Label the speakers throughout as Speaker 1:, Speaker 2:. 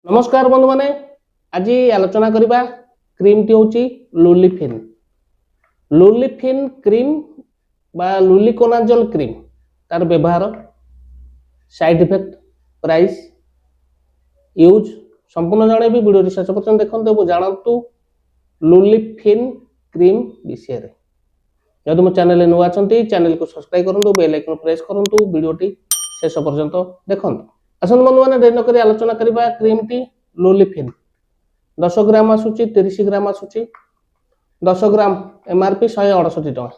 Speaker 1: नमस्कार बंधु माने आज आलोचना करबा क्रीम टी होची लुलिफिन क्रीम बा लुलिकोनाजल क्रीम तार व्यवहार साइड इफेक्ट प्राइस यूज संपूर्ण जाने भी वीडियो शेष पर्यंत देखते जानतु लुलिफिन क्रीम विषय रे जदि मो चैनल नुआ चैनल को सब्सक्राइब करंतु बेल आइकन प्रेस करंतु वीडियोटी शेष पर्यंत देखंतु आसन बंधु माने देर नकरी आलोचना करबा क्रीम टी लुलिफिन 10 ग्राम आसुची 30 ग्राम आसुची 10 ग्राम एमआरपी 168 टका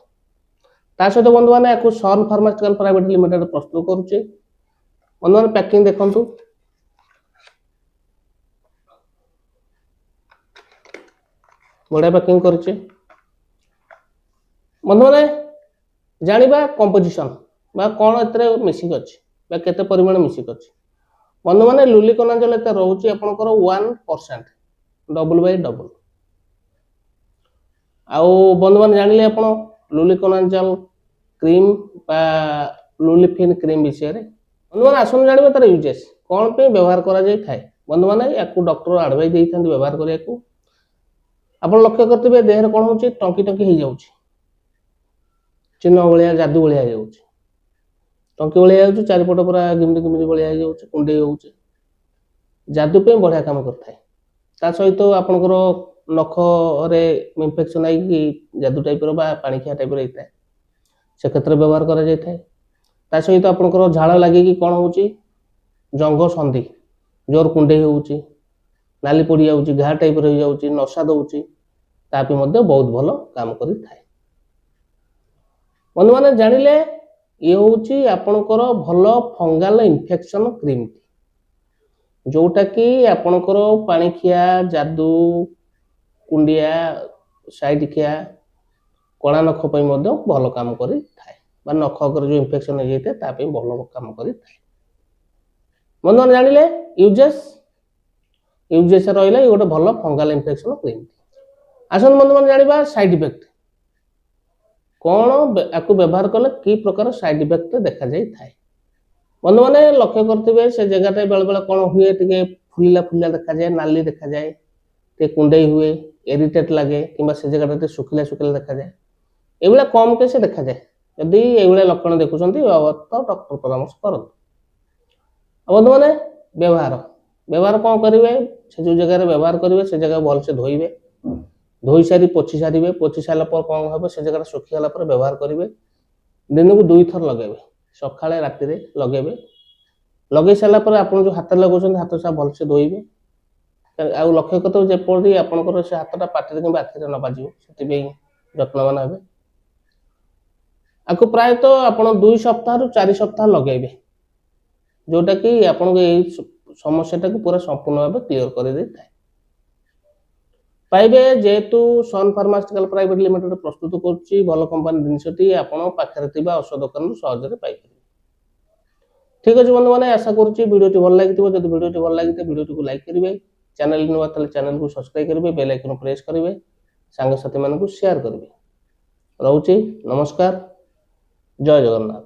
Speaker 1: ता सहित बंधु माने याकू सन फार्मास्यूटिकल प्राइवेट लिमिटेड प्रस्तुत करूची बंधु माने पैकिंग देखंतु बड़ा पैकिंग करूची बंधु माने जानिबा कंपोजिशन बा कोन एतरे मिसिक अछि बा केते परिमाण मिसिक अछि बंधु माने लुलिकोनाजल एते रहउची आपनकर 1% डबल बाय डबल आउ बंधु माने जानिले आपण लुलिकोनाजल क्रीम बा लुलिफिन क्रीम विषय रे बंधु माने आसन जानिबा तार यूजेस कोन पे व्यवहार करा जाय थाए बंधु माने याकू डॉक्टर एडवाइस देइथांती व्यवहार करिया को आपण लक्ष्य करथिबे देहर कोन होची टंकी टंकी हे जाउची चिन्ह भलिया जादू भलिया हे जाउची टंकी भलिया जाउची चारिपट पूरा गिमडी गिमडी भलिया हे जाउची कुंडे होउची जादू पे बढ़िया काम करथाय ता सहित आपनकर नख रे इन्फेक्शन आई कि जादू टाइप रो बा पानी खिया टाइप रो हेता से क्षेत्र व्यवहार करा जाय थाय ता सहित आपनकर झाळ लागि कि कोन होउची जंग संधि जोर कुंडे होउची नाली पड़ी जाउची घा टाइप रो जाउची नसा दउची ता पे मध्ये बहुत भलो काम करि थाय बंधु माने जानिले ये होउची आपनकर भलो फंगल इन्फेक्शन क्रीम जोटा कि आपनकर पानी खिया जादू कुंडिया साइड खिया कणा नख पई मध्ये भलो काम करि थाए बा नख कर जो इन्फेक्शन हे जेते ता पे भलो काम करि थाए बंधु माने जानिले यूजेस रहिला ये गोटे भलो फंगल इन्फेक्शन क्रीम आसन बंधु माने जानिबा साइड इफेक्ट कौन आपको व्यवहार कले कि प्रकार साइड इफेक्ट देखा जाय थाए बंधु माने लक्ष्य करथिबे से जगहटे बेल बेल कोन हुए टिके फुलिला फुलिला देखा जाय नाली देखा जाय ते कुंडई हुए इरिटेट लागे किबा से जगहटे सुखिला सुखिला देखा जाय एबेला कम के से देखा जाय यदि एबेला लक्षण देखुचंती तो डॉक्टर परामर्श करत बंधु माने व्यवहार कोन करिवे से जो जगह रे व्यवहार करिवे से जगह भल से धोइबे धोई सारी पोछि सारिबे पोछि साला पर कोन होबे से जगह सुखी गला पर व्यवहार करिवे दिन को 2 थर लगेबे सखाळे राति रे लगेबे लगे साला पर आपण जो हाथ लगोछन हाथ सा भल से धोइबे आ लक्ष्य करतो जे पड़ी आपनकर से हाथटा पाटी के आखि रे न बाजियो सेति बे यत्नवान हेबे आको प्राय तो आपण 2 सप्ताह रु 4 सप्ताह लगेबे जोटा कि आपण के एई समस्याटा को पूरा संपूर्ण भाबे क्लियर कर दे थाए पाइबे जेतु सन फार्मास्यूटिकल प्राइवेट लिमिटेड प्रस्तुत करछि भलो कंपनी जिनसटी आपण पाखरे थिबा औषध दुकान सहज रे पाइ ठीक अछि बंधु माने आशा करछि वीडियोटी भल लागिथिबो जदि वीडियोटी भल लागिते वीडियोटी को लाइक करिवे चैनल नुवा तले चैनल को सब्सक्राइब करिवे बेल आइकन प्रेस करिवे संग साथी मानकु शेयर करिवे रहउछि नमस्कार जय जगन्नाथ।